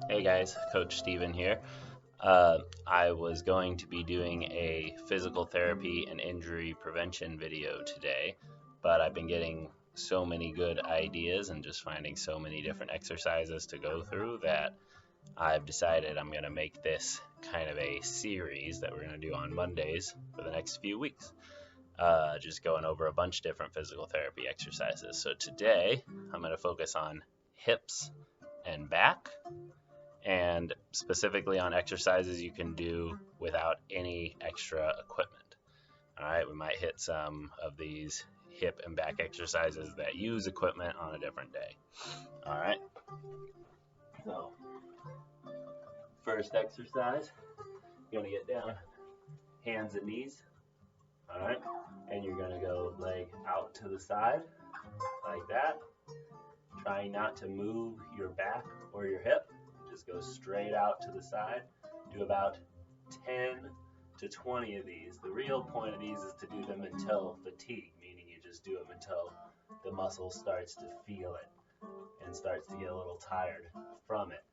Hey guys, Coach Steven here. I was going to be doing a physical therapy and injury prevention video today, but I've been getting so many good ideas and just finding so many different exercises to go through that I've decided I'm going to make this kind of a series that we're going to do on Mondays for the next few weeks. Just going over a bunch of different physical therapy exercises. So today I'm going to focus on hips and back, and specifically on exercises you can do without any extra equipment. All right, we might hit some of these hip and back exercises that use equipment on a different day. All right, so first exercise, you're gonna get down, hands and knees. All right, and you're gonna go leg out to the side like that. Trying not to move your back or your hip. Just go straight out to the side. Do about 10 to 20 of these. The real point of these is to do them until fatigue, meaning you just do them until the muscle starts to feel it and starts to get a little tired from it.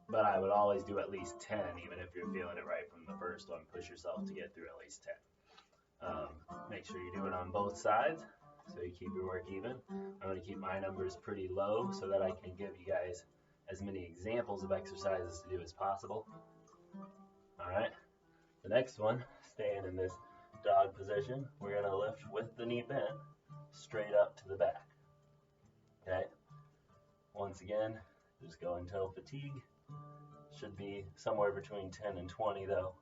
But I would always do at least 10, even if you're feeling it right from the first one. Push yourself to get through at least 10. Make sure you do it on both sides so you keep your work even. I'm going to keep my numbers pretty low so that I can give you guys as many examples of exercises to do as possible. All right, the next one, staying in this dog position, we're going to lift with the knee bent straight up to the back. Okay, once again, just go until fatigue. Should be somewhere between 10 and 20 though.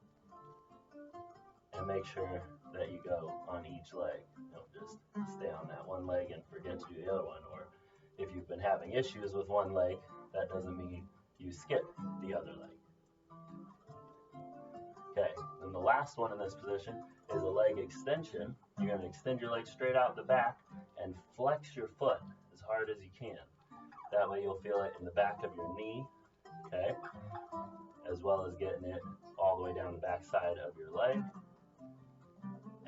And make sure that you go on each leg. Don't just stay on that one leg and forget to do the other one. Or if you've been having issues with one leg, that doesn't mean you skip the other leg. Okay, and the last one in this position is a leg extension. You're going to extend your leg straight out the back and flex your foot as hard as you can. That way you'll feel it in the back of your knee, okay, as well as getting it all the way down the back side of your leg.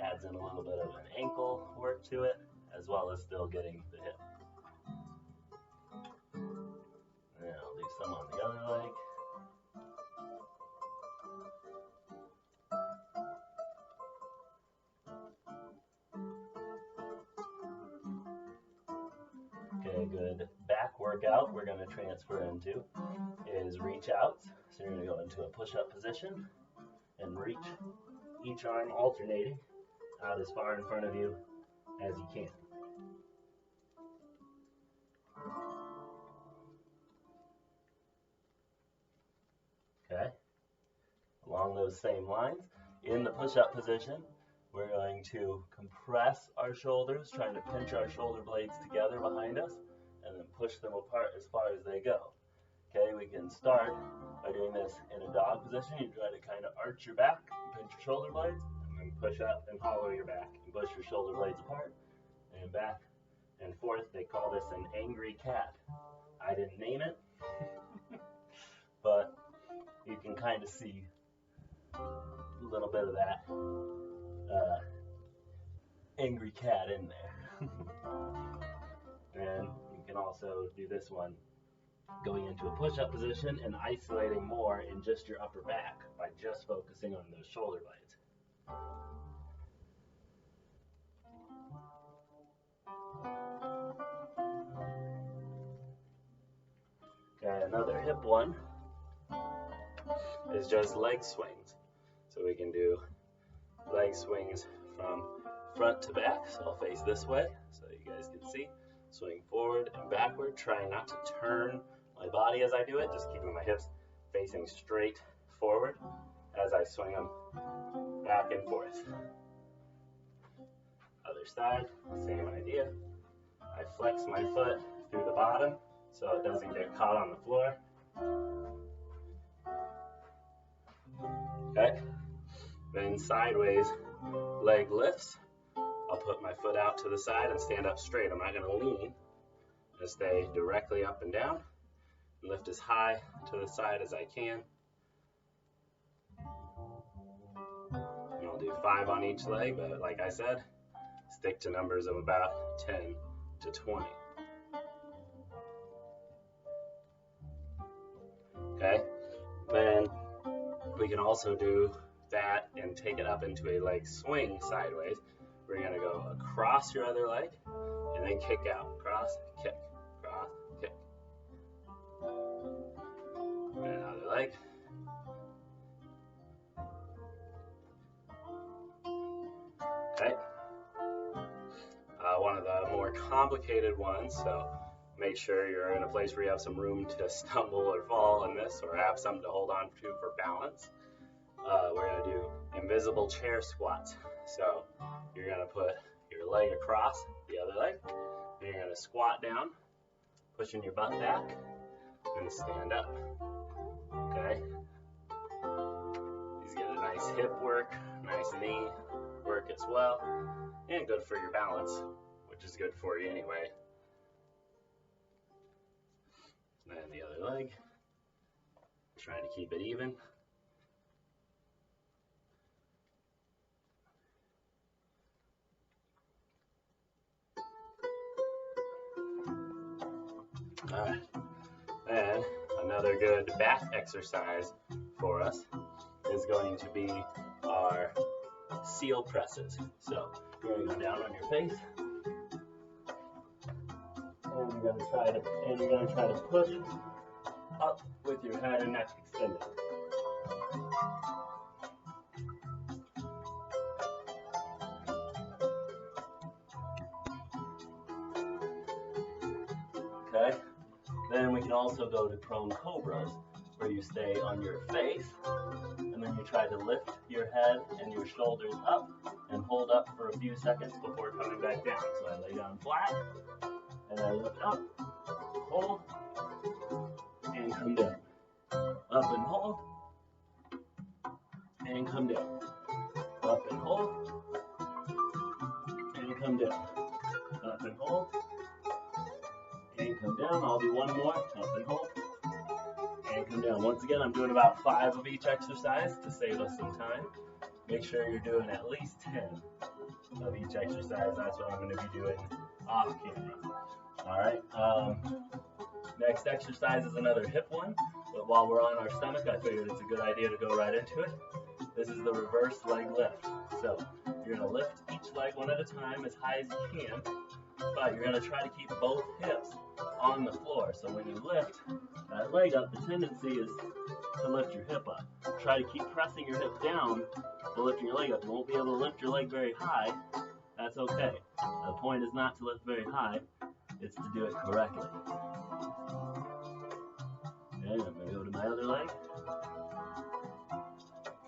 Adds in a little bit of an ankle work to it, as well as still getting the hip. And I'll do some on the other leg. Okay, good back workout we're going to transfer into is reach outs. So you're going to go into a push-up position and reach each arm alternating out as far in front of you as you can. Okay, along those same lines, in the push-up position, we're going to compress our shoulders, trying to pinch our shoulder blades together behind us, and then push them apart as far as they go. Okay, we can start by doing this in a dog position. You try to kind of arch your back, pinch your shoulder blades, and push up and hollow your back and push your shoulder blades apart and back and forth. They call this an angry cat. I didn't name it, but you can kind of see a little bit of that angry cat in there. And you can also do this one going into a push-up position and isolating more in just your upper back by just focusing on those shoulder blades. Okay, another hip one is just leg swings. So we can do leg swings from front to back. So I'll face this way so you guys can see. Swing forward and backward, trying not to turn my body as I do it, just keeping my hips facing straight forward as I swing them back and forth. Other side, same idea. I flex my foot through the bottom so it doesn't get caught on the floor. Okay, then sideways leg lifts. I'll put my foot out to the side and stand up straight. I'm not going to lean. Just stay directly up and down. And lift as high to the side as I can. And I'll do 5 on each leg, but like I said, stick to numbers of about 10 to 20. we can also do that and take it up into a leg swing sideways. We're going to go across your other leg and then kick out. Cross, kick, cross, kick. And another leg. Okay. One of the more complicated ones, so make sure you're in a place where you have some room to stumble or fall in this, or have something to hold on to for balance. We're going to do invisible chair squats. So you're going to put your leg across the other leg, and you're going to squat down, pushing your butt back, and stand up. Okay? These get a nice hip work, nice knee work as well, and good for your balance, which is good for you anyway. And then the other leg, trying to keep it even. All right, and another good back exercise for us is going to be our seal presses. So you're going to go down on your face, and you're going to try to push up with your head and neck extended. Okay. Then we can also go to prone cobras, where you stay on your face, and then you try to lift your head and your shoulders up and hold up for a few seconds before coming back down. So I lay down flat, and I lift up, hold, and come down. Up and hold, and come down. Up and hold, and come down. Up and hold, and come down. I'll do one more. Up and hold, and come down. Once again, I'm doing about 5 of each exercise to save us some time. Make sure you're doing at least 10 of each exercise. That's what I'm going to be doing off camera. All right. Next exercise is another hip one, but while we're on our stomach, I figured it's a good idea to go right into it. This is the reverse leg lift. So you're going to lift each leg one at a time as high as you can, but you're going to try to keep both hips on the floor. So when you lift that leg up, the tendency is to lift your hip up. Try to keep pressing your hip down to lifting your leg up. You won't be able to lift your leg very high. That's okay. The point is not to lift very high. It's to do it correctly. Okay, I'm going to go to my other leg.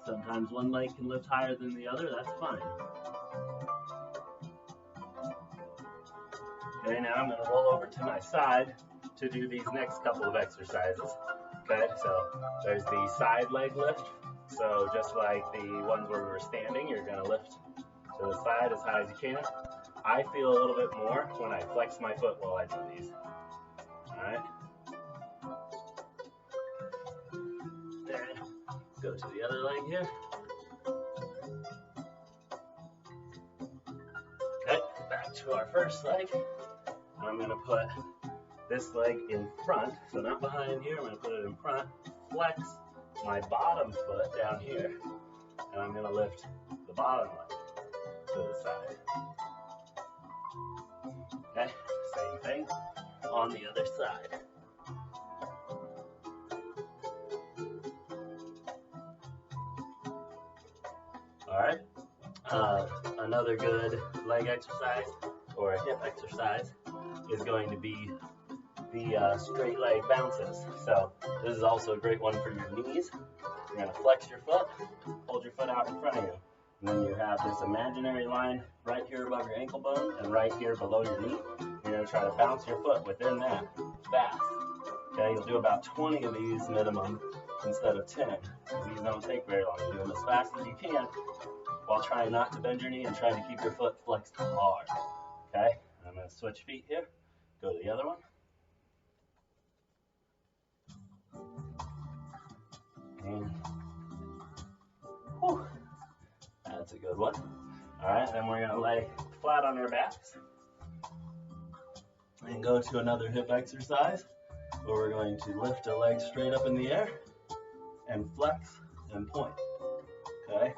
Sometimes one leg can lift higher than the other. That's fine. Okay, now I'm going to roll over to my side to do these next couple of exercises. Okay, so there's the side leg lift. So just like the ones where we were standing, you're going to lift to the side as high as you can. I feel a little bit more when I flex my foot while I do these. Alright. Then go to the other leg here. Okay, back to our first leg. I'm going to put this leg in front, so not behind here, I'm going to put it in front, flex my bottom foot down here, and I'm going to lift the bottom leg to the side. Okay, same thing on the other side. Alright, another good leg exercise or a hip exercise is going to be the straight leg bounces. So this is also a great one for your knees. You're going to flex your foot, hold your foot out in front of you, and then you have this imaginary line right here above your ankle bone and right here below your knee. You're going to try to bounce your foot within that fast. Okay, you'll do about 20 of these minimum instead of 10. These don't take very long. You do them as fast as you can while trying not to bend your knee and trying to keep your foot flexed hard. Okay, I'm going to switch feet here. Go to the other one. And whew, that's a good one. All right, then we're going to lay flat on our backs and go to another hip exercise where we're going to lift a leg straight up in the air and flex and point. Okay?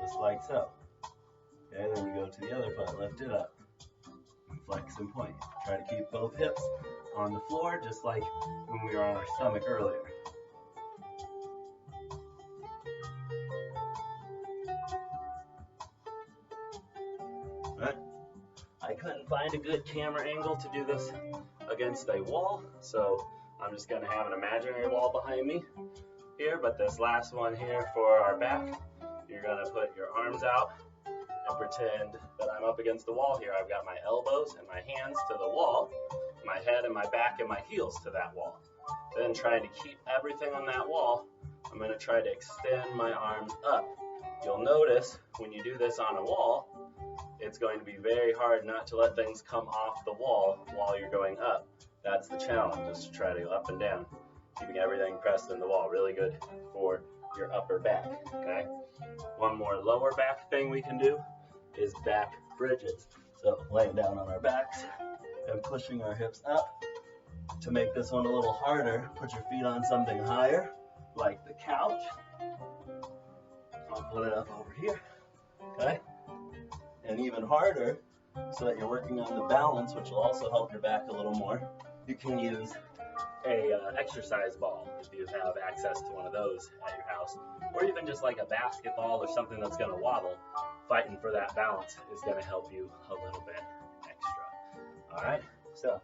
Just like so. Okay, then you go to the other foot, lift it up, and flex and point. Try to keep both hips on the floor, just like when we were on our stomach earlier. Right? I couldn't find a good camera angle to do this against a wall, so I'm just going to have an imaginary wall behind me here, but this last one here for our back, you're going to put your arms out and pretend that I'm up against the wall here. I've got my elbows and my hands to the wall, my head and my back and my heels to that wall. Then trying to keep everything on that wall, I'm going to try to extend my arms up. You'll notice when you do this on a wall, it's going to be very hard not to let things come off the wall while you're going up. That's the challenge, is to try to go up and down, keeping everything pressed in the wall. Really good for your upper back, okay? One more lower back thing we can do is back bridges. So laying down on our backs and pushing our hips up. To make this one a little harder, put your feet on something higher, like the couch. I'll put it up over here, okay? And even harder, so that you're working on the balance, which will also help your back a little more, you can use a exercise ball if you have access to one of those at your house, or even just like a basketball or something that's going to wobble. Fighting for that balance is going to help you a little bit extra. All right, so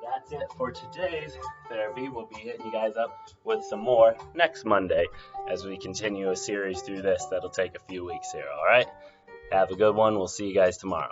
that's it for today's therapy. We'll be hitting you guys up with some more next Monday as we continue a series through this that'll take a few weeks here. All right, have a good one. We'll see you guys tomorrow.